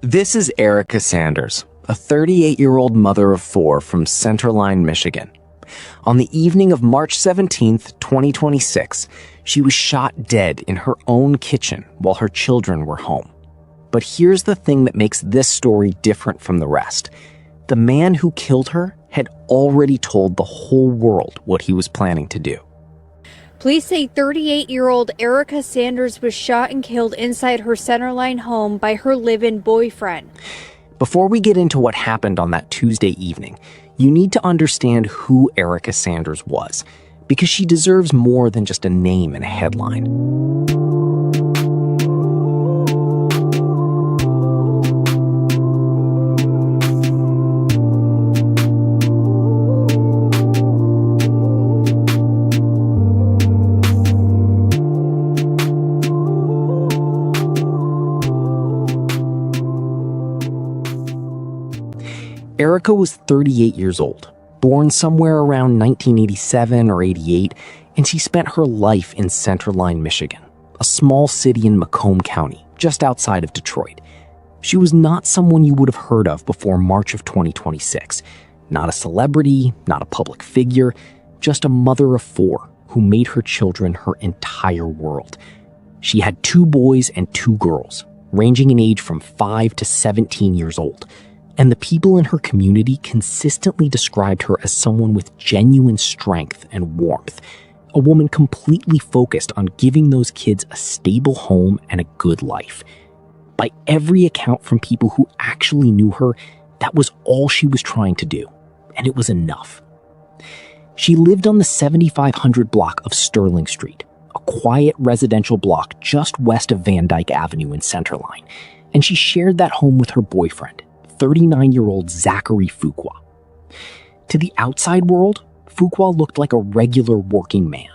This is Erica Sanders, a 38-year-old mother of 4 from Centerline, Michigan. On the evening of March 17th, 2026, she was shot dead in her own kitchen while her children were home. But here's the thing that makes this story different from the rest. The man who killed her had already told the whole world what he was planning to do. Police say 38-year-old Erica Sanders was shot and killed inside her Centerline home by her live-in boyfriend. Before we get into what happened on that Tuesday evening, you need to understand who Erica Sanders was, because she deserves more than just a name and a headline. Erica was 38 years old, born somewhere around 1987 or 88, and she spent her life in Centerline, Michigan, a small city in Macomb County, just outside of Detroit. She was not someone you would have heard of before March of 2026. Not a celebrity, not a public figure, just a mother of 4 who made her children her entire world. She had 2 boys and 2 girls, ranging in age from 5 to 17 years old. And the people in her community consistently described her as someone with genuine strength and warmth, a woman completely focused on giving those kids a stable home and a good life. By every account from people who actually knew her, that was all she was trying to do, and it was enough. She lived on the 7500 block of Sterling Street, a quiet residential block just west of Van Dyke Avenue in Centerline, and she shared that home with her boyfriend, 39-year-old Zachary Fuqua. To the outside world, Fuqua looked like a regular working man.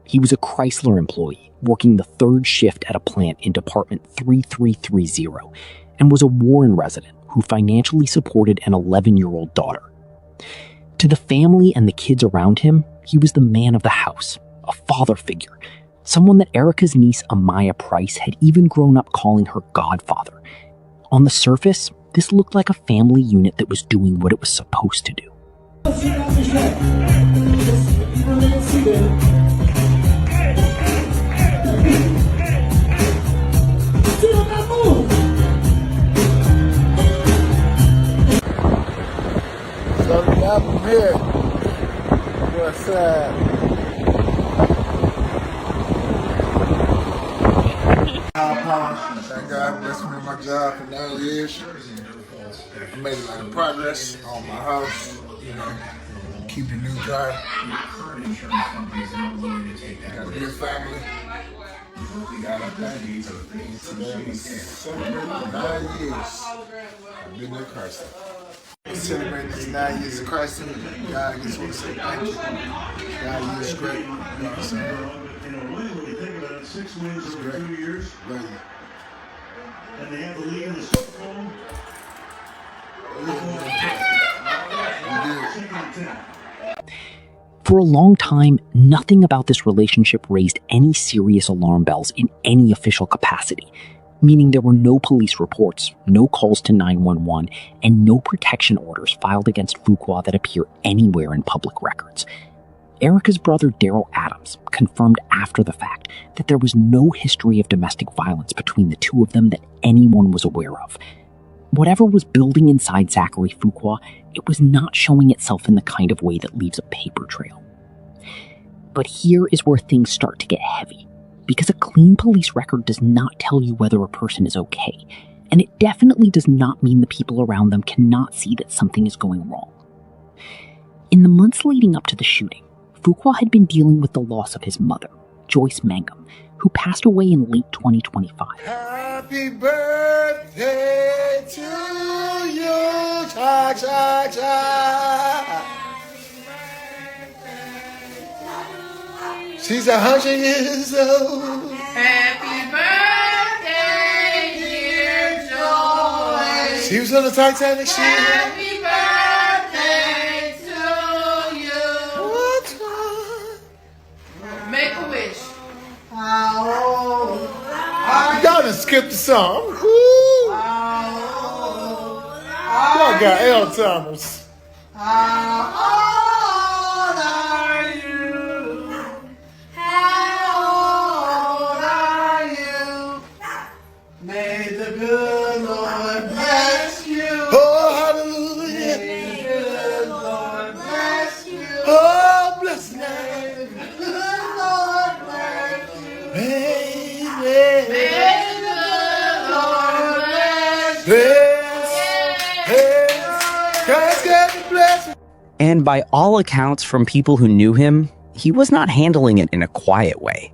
He was a Chrysler employee, working the 3rd shift at a plant in Department 3330, and was a Warren resident who financially supported an 11-year-old daughter. To the family and the kids around him, he was the man of the house, a father figure, someone that Erica's niece Amaya Price had even grown up calling her godfather. On the surface, this looked like a family unit that was doing what it was supposed to do. So I'm here. What's up? Thank God blessed me with my job for 9 years. I made a lot of progress on my house, keep the new car. Got a good family. Got a family. Today is celebrating 9 years. I've been in Christ. Celebrating this 9 years of Christ. God, I just want to say thank you. God, you're great. You know what I'm saying? Six wins It's over great. 2 years, Love you. and they have the lead in the Super Bowl. For a long time, nothing about this relationship raised any serious alarm bells in any official capacity, meaning there were no police reports, no calls to 911, and no protection orders filed against Fuqua that appear anywhere in public records. Erica's brother Daryl Adams confirmed after the fact that there was no history of domestic violence between the two of them that anyone was aware of. Whatever was building inside Zachary Fuqua, it was not showing itself in the kind of way that leaves a paper trail. But here is where things start to get heavy, because a clean police record does not tell you whether a person is okay, and it definitely does not mean the people around them cannot see that something is going wrong. In the months leading up to the shooting, Fuqua had been dealing with the loss of his mother, Joyce Mangum, who passed away in late 2025. Happy birthday to you, cha cha cha. She's 100 years old. Happy birthday, dear Joyce. She was on the Titanic ship. Happy birthday to you. What? Make a wish. Y'all done skipped the song. Woo. Y'all got L-timers. How old are you? How old are you? May the good Lord bless you. Oh, hallelujah. May the good Lord bless you. Oh, bless the May name. the good Lord bless you. Baby. May the good Lord bless you. God's got to bless. And by all accounts from people who knew him, he was not handling it in a quiet way.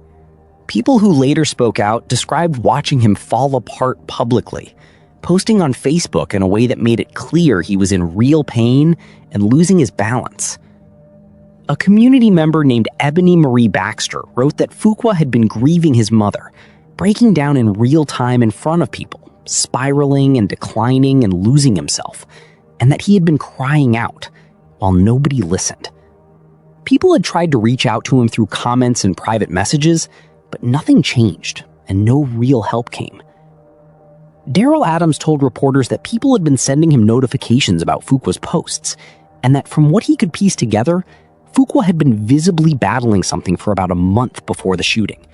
People who later spoke out described watching him fall apart publicly, posting on Facebook in a way that made it clear he was in real pain and losing his balance. A community member named Ebony Marie Baxter wrote that Fuqua had been grieving his mother, breaking down in real time in front of people, spiraling and declining and losing himself, and that he had been crying out while nobody listened. People had tried to reach out to him through comments and private messages, but nothing changed and no real help came. Daryl Adams told reporters that people had been sending him notifications about Fuqua's posts, and that from what he could piece together, Fuqua had been visibly battling something for about a month before the shooting.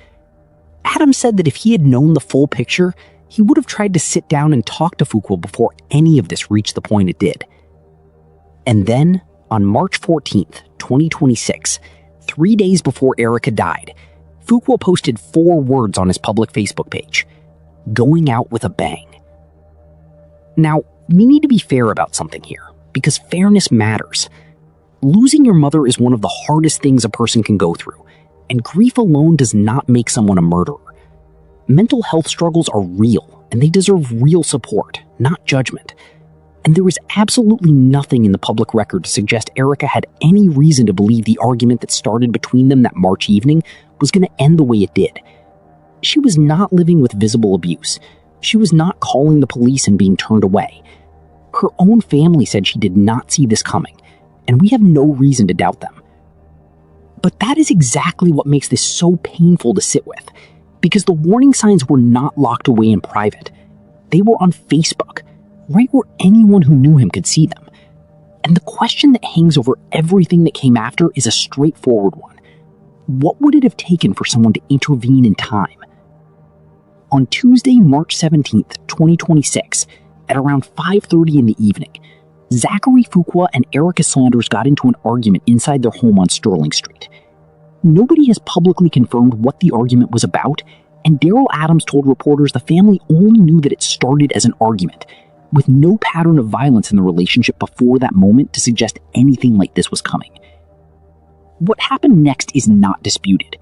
Adams said that if he had known the full picture, he would have tried to sit down and talk to Fuqua before any of this reached the point it did. And then, on March 14th, 2026, 3 days before Erica died, Fuqua posted 4 words on his public Facebook page: "Going out with a bang." Now, we need to be fair about something here, because fairness matters. Losing your mother is one of the hardest things a person can go through, and grief alone does not make someone a murderer. Mental health struggles are real, and they deserve real support, not judgment. And there is absolutely nothing in the public record to suggest Erica had any reason to believe the argument that started between them that March evening was going to end the way it did. She was not living with visible abuse. She was not calling the police and being turned away. Her own family said she did not see this coming, and we have no reason to doubt them. But that is exactly what makes this so painful to sit with, because the warning signs were not locked away in private. They were on Facebook, right where anyone who knew him could see them. And the question that hangs over everything that came after is a straightforward one. What would it have taken for someone to intervene in time? On Tuesday, March 17th, 2026, at around 5:30 in the evening, Zachary Fuqua and Erica Saunders got into an argument inside their home on Sterling Street. Nobody has publicly confirmed what the argument was about, and Daryl Adams told reporters the family only knew that it started as an argument, with no pattern of violence in the relationship before that moment to suggest anything like this was coming. What happened next is not disputed.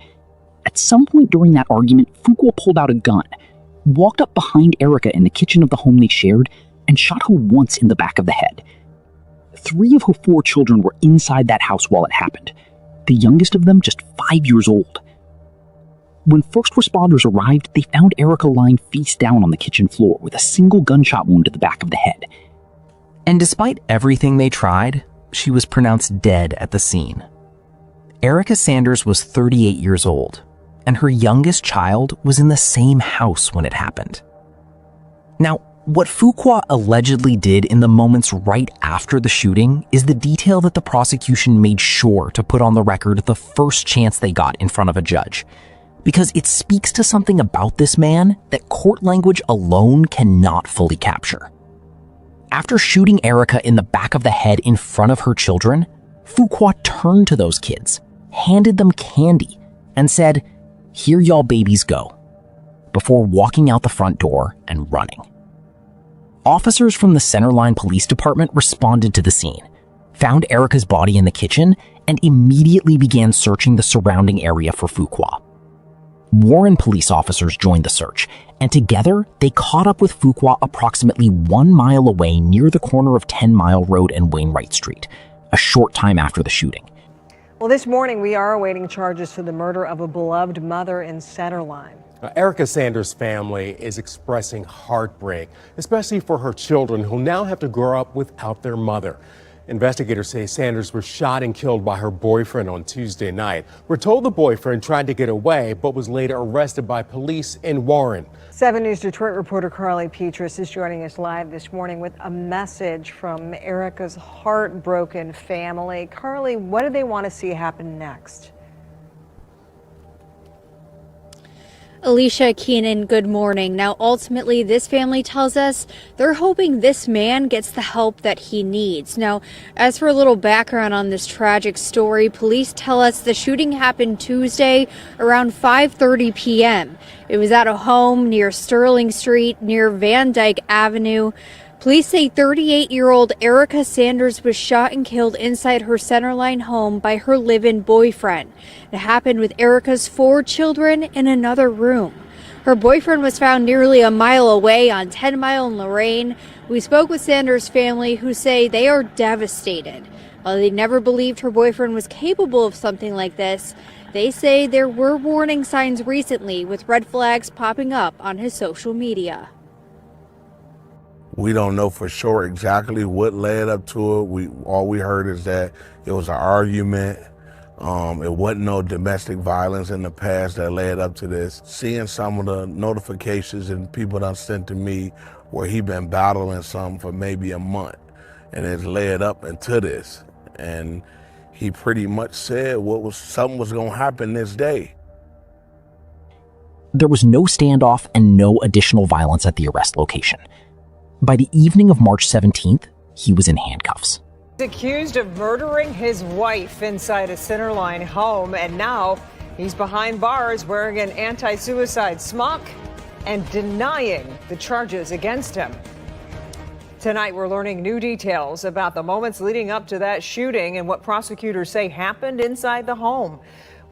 At some point during that argument, Fuqua pulled out a gun, walked up behind Erica in the kitchen of the home they shared, and shot her once in the back of the head. 3 of her 4 children were inside that house while it happened, the youngest of them just 5 years old. When first responders arrived, they found Erica lying face down on the kitchen floor with a single gunshot wound to the back of the head. And despite everything they tried, she was pronounced dead at the scene. Erica Sanders was 38 years old, and her youngest child was in the same house when it happened. Now, what Fuqua allegedly did in the moments right after the shooting is the detail that the prosecution made sure to put on the record the first chance they got in front of a judge, because it speaks to something about this man that court language alone cannot fully capture. After shooting Erica in the back of the head in front of her children, Fuqua turned to those kids, handed them candy, and said, "Here y'all babies go," before walking out the front door and running. Officers from the Centerline Police Department responded to the scene, found Erica's body in the kitchen, and immediately began searching the surrounding area for Fuqua. Warren police officers joined the search, and together they caught up with Fuqua approximately 1 mile away near the corner of 10 Mile Road and Wainwright Street, a short time after the shooting. Well, this morning we are awaiting charges for the murder of a beloved mother in Centerline. Erica Sanders' family is expressing heartbreak, especially for her children who now have to grow up without their mother. Investigators say Sanders was shot and killed by her boyfriend on Tuesday night. We're told the boyfriend tried to get away but was later arrested by police in Warren. 7 News Detroit reporter Carly Petrus is joining us live this morning with a message from Erica's heartbroken family. Carly, what do they want to see happen next? Alicia Keenan, good morning. Now, ultimately, this family tells us they're hoping this man gets the help that he needs. Now, as for a little background on this tragic story, police tell us the shooting happened Tuesday around 5:30 p.m. It was at a home near Sterling Street, near Van Dyke Avenue. Police say 38-year-old Erica Sanders was shot and killed inside her Centerline home by her live-in boyfriend. It happened with Erica's 4 children in another room. Her boyfriend was found nearly a mile away on 10 Mile and Lorraine. We spoke with Sanders' family, who say they are devastated. While they never believed her boyfriend was capable of something like this, they say there were warning signs recently with red flags popping up on his social media. We don't know for sure exactly what led up to it. All we heard is that it was an argument. It wasn't no domestic violence in the past that led up to this. Seeing some of the notifications and people done sent to me where he been battling something for maybe a month, and it's led up into this. And he pretty much said something was gonna happen this day. There was no standoff and no additional violence at the arrest location. By the evening of March 17th, he was in handcuffs. He's accused of murdering his wife inside a Centerline home, and now he's behind bars wearing an anti-suicide smock and denying the charges against him. Tonight, we're learning new details about the moments leading up to that shooting and what prosecutors say happened inside the home.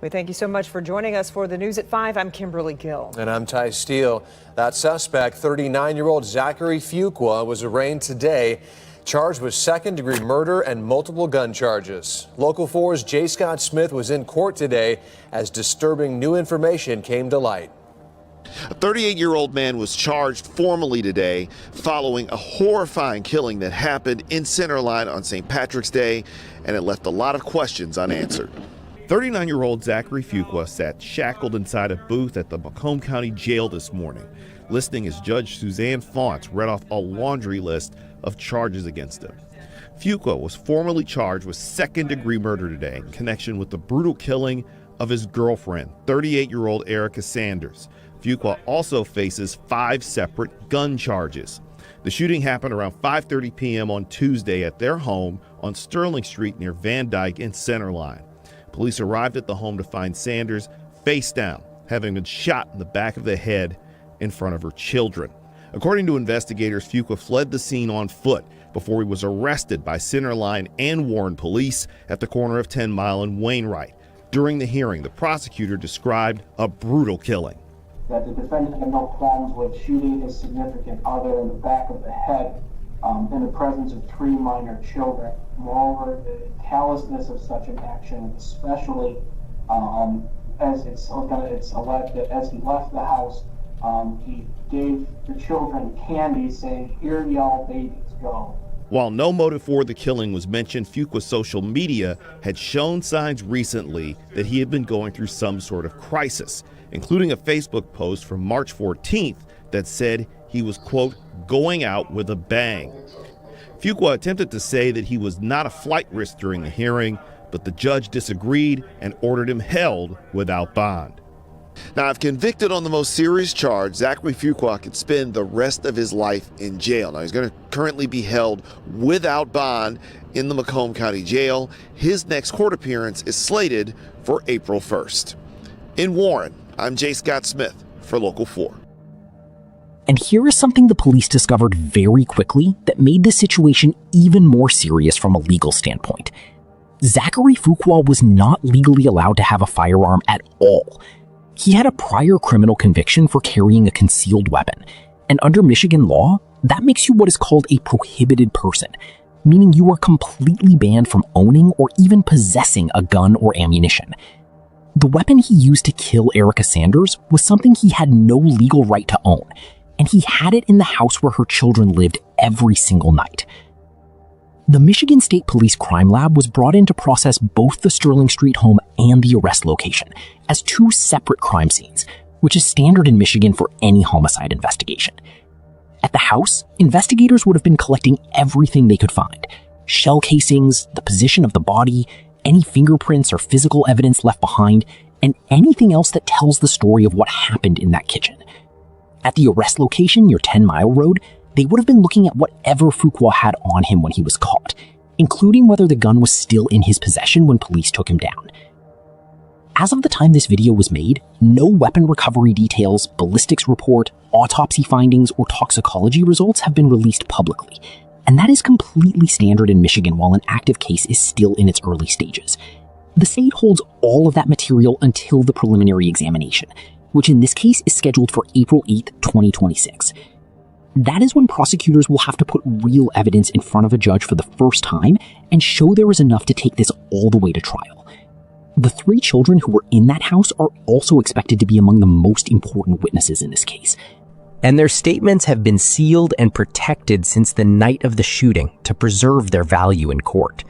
We thank you so much for joining us for the News at 5. I'm Kimberly Gill. And I'm Ty Steele. That suspect, 39-year-old Zachary Fuqua, was arraigned today, charged with second-degree murder and multiple gun charges. Local 4's J. Scott Smith was in court today as disturbing new information came to light. A 38-year-old man was charged formally today following a horrifying killing that happened in Centerline on St. Patrick's Day, and it left a lot of questions unanswered. 39-year-old Zachary Fuqua sat shackled inside a booth at the Macomb County Jail this morning, listening as Judge Suzanne Fonts read off a laundry list of charges against him. Fuqua was formally charged with second-degree murder today in connection with the brutal killing of his girlfriend, 38-year-old Erica Sanders. Fuqua also faces 5 separate gun charges. The shooting happened around 5:30 p.m. on Tuesday at their home on Sterling Street near Van Dyke in Centerline. Police arrived at the home to find Sanders face down, having been shot in the back of the head in front of her children. According to investigators, Fuqua fled the scene on foot before he was arrested by Centerline and Warren police at the corner of 10 Mile and Wainwright. During the hearing, the prosecutor described a brutal killing. That the defendant had no qualms with shooting his significant other in the back of the head in the presence of 3 minor children. Moreover, the callousness of such an action, especially as it's alleged that as he left the house, he gave the children candy saying, "Here y'all babies go." While no motive for the killing was mentioned, Fuqua's social media had shown signs recently that he had been going through some sort of crisis, including a Facebook post from March 14th that said he was, quote, going out with a bang. Fuqua attempted to say that he was not a flight risk during the hearing, but the judge disagreed and ordered him held without bond. Now, if convicted on the most serious charge, Zachary Fuqua could spend the rest of his life in jail. Now, he's going to currently be held without bond in the Macomb County Jail. His next court appearance is slated for April 1st. In Warren, I'm J. Scott Smith for Local 4. And here is something the police discovered very quickly that made the situation even more serious from a legal standpoint. Zachary Fuqua was not legally allowed to have a firearm at all. He had a prior criminal conviction for carrying a concealed weapon, and under Michigan law, that makes you what is called a prohibited person, meaning you are completely banned from owning or even possessing a gun or ammunition. The weapon he used to kill Erica Sanders was something he had no legal right to own, and he had it in the house where her children lived every single night. The Michigan State Police Crime Lab was brought in to process both the Sterling Street home and the arrest location as two separate crime scenes, which is standard in Michigan for any homicide investigation. At the house, investigators would have been collecting everything they could find: shell casings, the position of the body, any fingerprints or physical evidence left behind, and anything else that tells the story of what happened in that kitchen. At the arrest location near 10 Mile Road, they would have been looking at whatever Fuqua had on him when he was caught, including whether the gun was still in his possession when police took him down. As of the time this video was made, no weapon recovery details, ballistics report, autopsy findings, or toxicology results have been released publicly, and that is completely standard in Michigan while an active case is still in its early stages. The state holds all of that material until the preliminary examination, which in this case is scheduled for April 8, 2026. That is when prosecutors will have to put real evidence in front of a judge for the first time and show there is enough to take this all the way to trial. The 3 children who were in that house are also expected to be among the most important witnesses in this case. And their statements have been sealed and protected since the night of the shooting to preserve their value in court.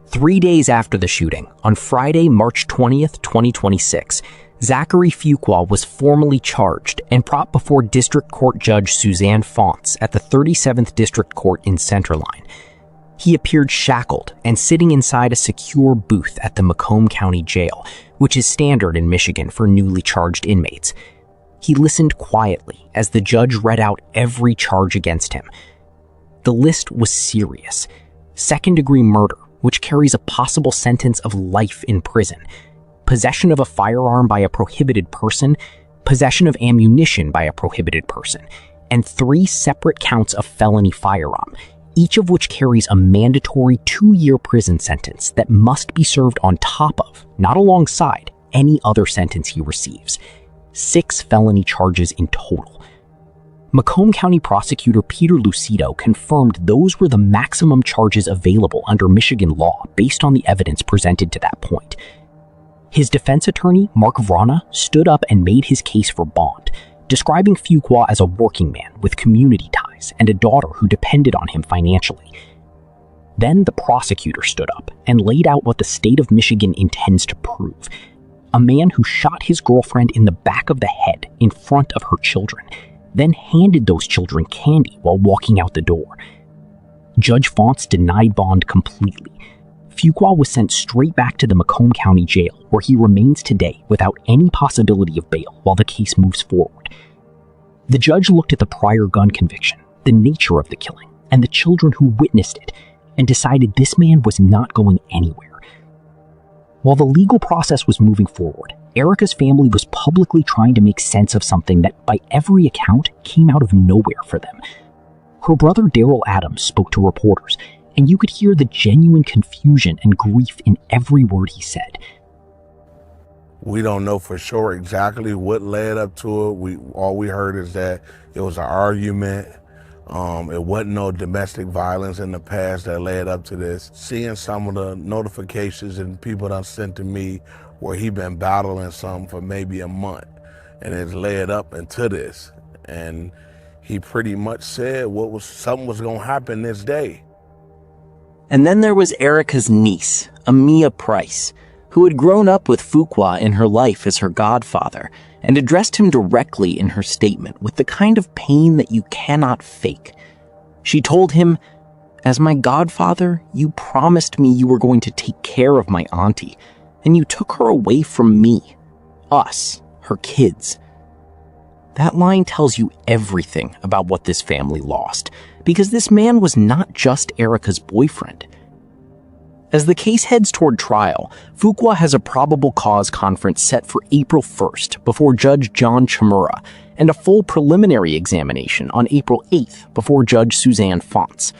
3 days after the shooting, on Friday, March 20th, 2026, Zachary Fuqua was formally charged and brought before District Court Judge Suzanne Fonts at the 37th District Court in Centerline. He appeared shackled and sitting inside a secure booth at the Macomb County Jail, which is standard in Michigan for newly charged inmates. He listened quietly as the judge read out every charge against him. The list was serious: second-degree murder, which carries a possible sentence of life in prison; possession of a firearm by a prohibited person; possession of ammunition by a prohibited person; and 3 separate counts of felony firearm, each of which carries a mandatory 2-year prison sentence that must be served on top of, not alongside, any other sentence he receives. 6 felony charges in total. Macomb County Prosecutor Peter Lucido confirmed those were the maximum charges available under Michigan law based on the evidence presented to that point. His defense attorney, Mark Vrana, stood up and made his case for bond, describing Fuqua as a working man with community ties and a daughter who depended on him financially. Then the prosecutor stood up and laid out what the state of Michigan intends to prove: a man who shot his girlfriend in the back of the head in front of her children, then handed those children candy while walking out the door. Judge Fonts denied bond completely. Fuqua was sent straight back to the Macomb County Jail, where he remains today without any possibility of bail while the case moves forward. The judge looked at the prior gun conviction, the nature of the killing, and the children who witnessed it, and decided this man was not going anywhere. While the legal process was moving forward, Erica's family was publicly trying to make sense of something that, by every account, came out of nowhere for them. Her brother Daryl Adams spoke to reporters, and you could hear the genuine confusion and grief in every word he said. We don't know for sure exactly what led up to it. All we heard is that it was an argument. It wasn't no domestic violence in the past that led up to this. Seeing some of the notifications and people done sent to me where he been battling something for maybe a month, and it's led up into this. And he pretty much said something was gonna happen this day. And then there was Erica's niece, Amia Price, who had grown up with Fuqua in her life as her godfather, and addressed him directly in her statement with the kind of pain that you cannot fake. She told him, "As my godfather, you promised me you were going to take care of my auntie, and you took her away from me, us, her kids." That line tells you everything about what this family lost, because this man was not just Erica's boyfriend. As the case heads toward trial, Fuqua has a probable cause conference set for April 1st before Judge John Chimura, and a full preliminary examination on April 8th before Judge Suzanne Fonts.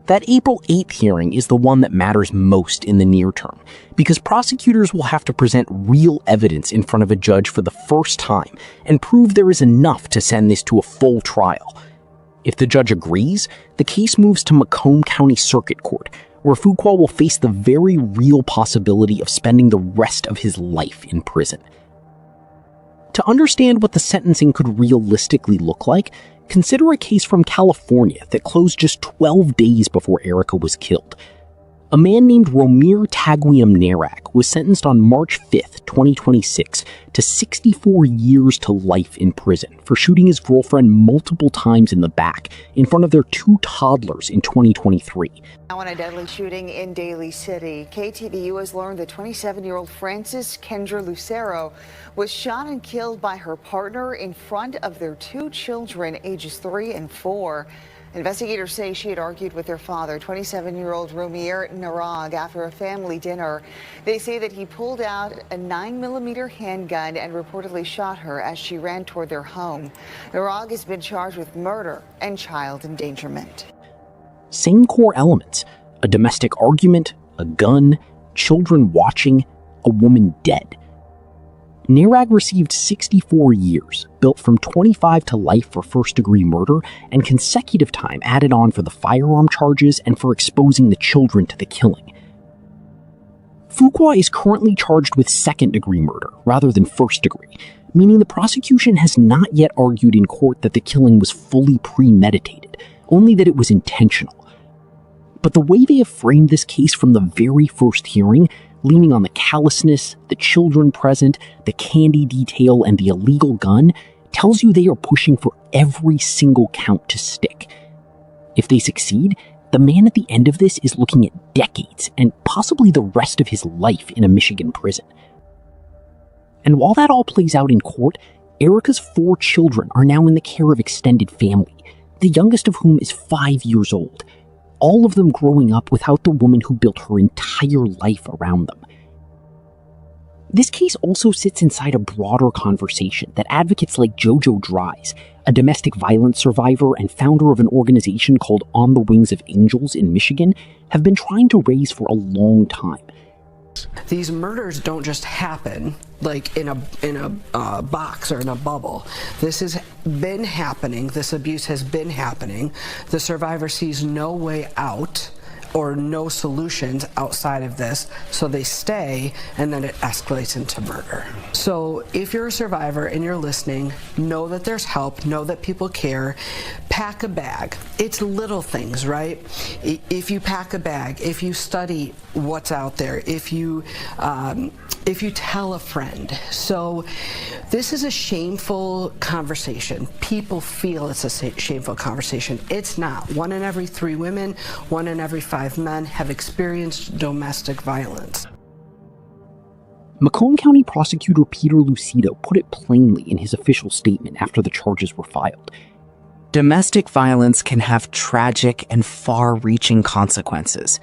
That April 8th hearing is the one that matters most in the near term, because prosecutors will have to present real evidence in front of a judge for the first time and prove there is enough to send this to a full trial. If the judge agrees, the case moves to Macomb County Circuit Court, where Fuqua will face the very real possibility of spending the rest of his life in prison. To understand what the sentencing could realistically look like, consider a case from California that closed just 12 days before Erica was killed. A man named Romir Taguiam-Narak was sentenced on March 5th, 2026 to 64 years to life in prison for shooting his girlfriend multiple times in the back in front of their 2 toddlers in 2023. Now on a deadly shooting in Daly City, KTVU has learned that 27-year-old Frances Kendra Lucero was shot and killed by her partner in front of their 2 children, ages 3 and 4. Investigators say she had argued with her father, 27-year-old Romir Narag, after a family dinner. They say that he pulled out a 9mm handgun and reportedly shot her as she ran toward their home. Narag has been charged with murder and child endangerment. Same core elements: a domestic argument, a gun, children watching, a woman dead. Narag received 64 years, built from 25 to life for first-degree murder, and consecutive time added on for the firearm charges and for exposing the children to the killing. Fuqua is currently charged with second-degree murder rather than first-degree, meaning the prosecution has not yet argued in court that the killing was fully premeditated, only that it was intentional. But the way they have framed this case from the very first hearing, leaning on the callousness, the children present, the candy detail, and the illegal gun, tells you they are pushing for every single count to stick. If they succeed, the man at the end of this is looking at decades and possibly the rest of his life in a Michigan prison. And while that all plays out in court, Erica's 4 children are now in the care of extended family, the youngest of whom is 5 years old, all of them growing up without the woman who built her entire life around them. This case also sits inside a broader conversation that advocates like Jojo Dries, a domestic violence survivor and founder of an organization called On the Wings of Angels in Michigan, have been trying to raise for a long time. These murders don't just happen like in a box or in a bubble. This has been happening. This abuse has been happening. The survivor sees no way out or no solutions outside of this, so they stay, and then it escalates into murder. So if you're a survivor and you're listening, know that there's help, know that people care. Pack a bag. It's little things, right? If you pack a bag, if you study what's out there, if you tell a friend. So this is a shameful conversation. People feel it's a shameful conversation. It's not. 1 in every 3 women, 1 in every 5 men have experienced domestic violence. Macomb County Prosecutor Peter Lucido put it plainly in his official statement after the charges were filed. Domestic violence can have tragic and far-reaching consequences.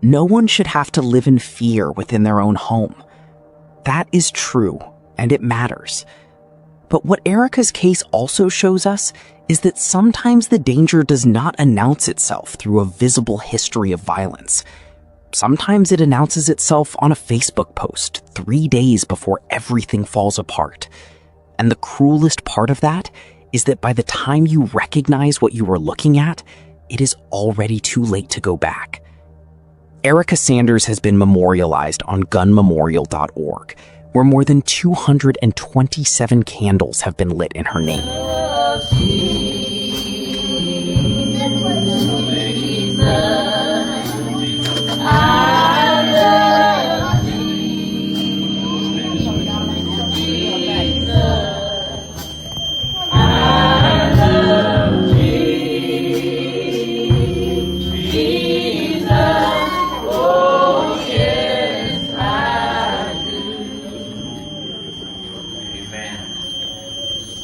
No one should have to live in fear within their own home. That is true, and it matters. But what Erica's case also shows us is that sometimes the danger does not announce itself through a visible history of violence. Sometimes it announces itself on a Facebook post 3 days before everything falls apart. And the cruelest part of that is that by the time you recognize what you are looking at, it is already too late to go back. Erica Sanders has been memorialized on gunmemorial.org, where more than 227 candles have been lit in her name.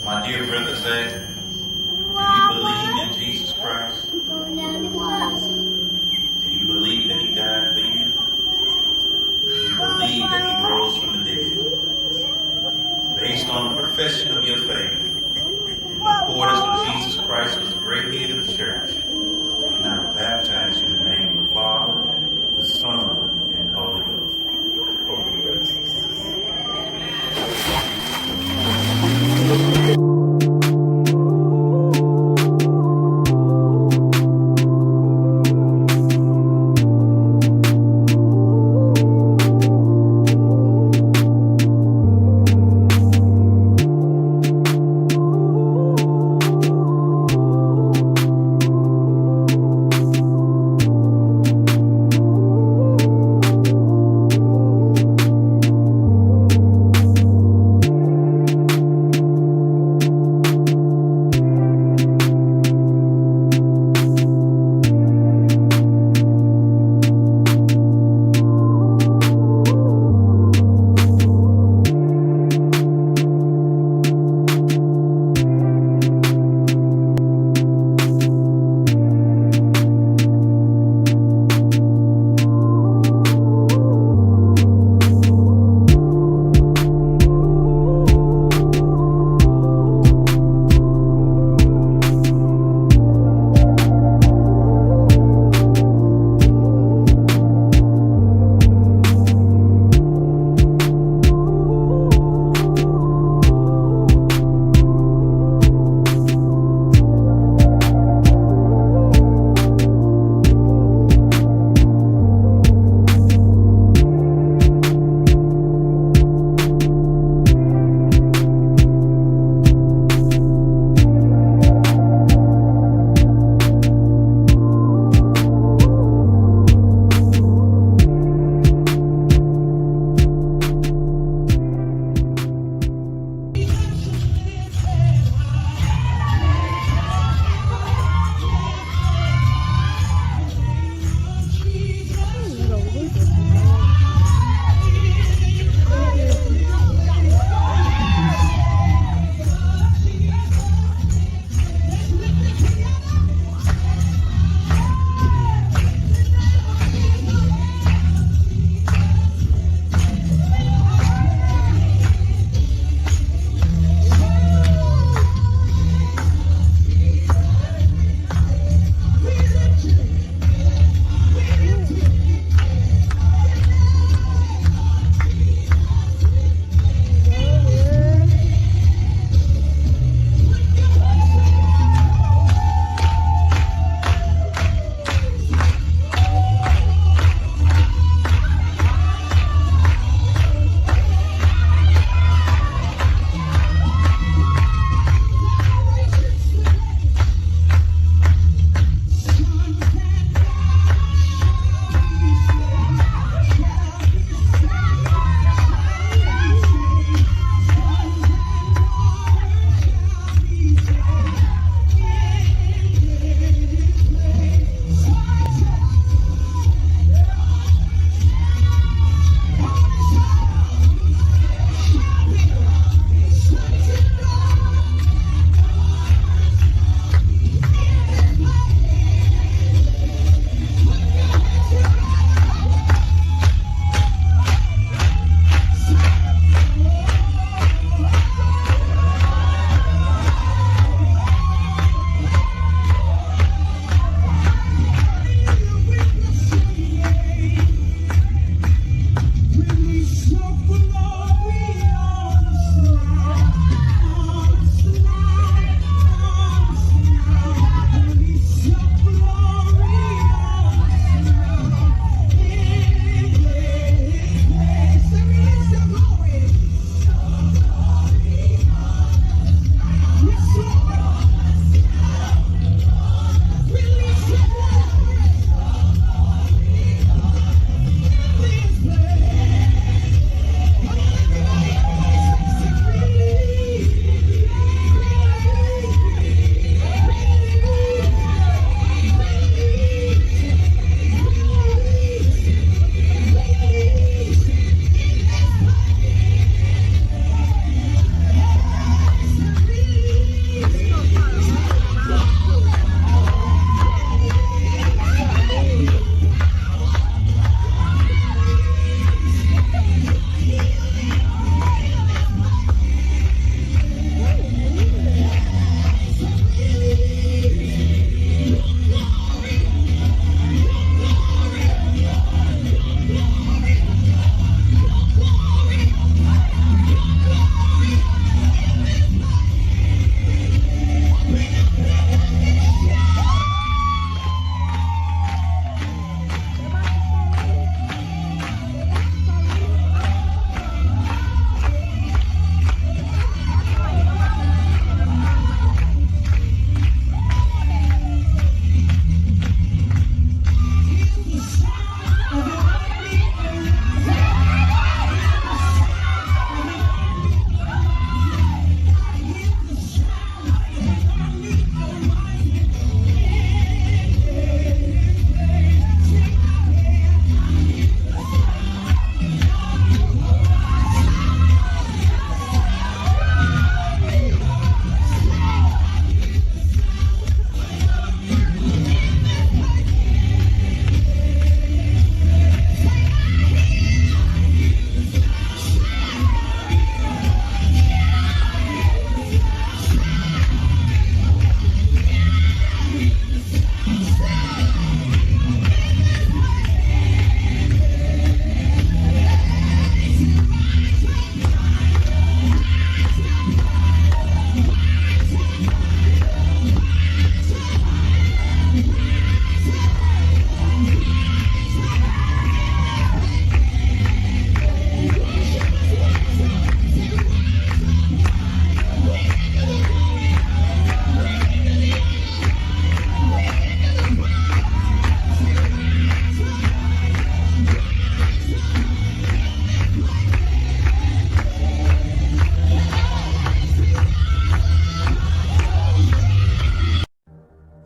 My dear brothers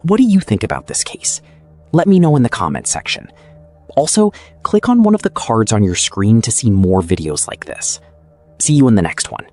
What do you think about this case? Let me know in the comments section. Also, click on one of the cards on your screen to see more videos like this. See you in the next one.